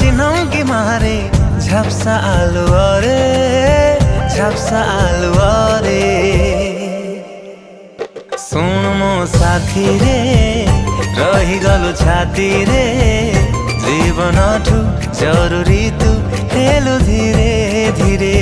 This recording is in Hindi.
चिन्हौँ कि मारे झ्याप्सा आलुवा रे झ्याप्सा आलुवा रे सुन मो साथी रे रहिगलो छाती रे जीवन ठु जरुरी तु हेलो धीरे धीरे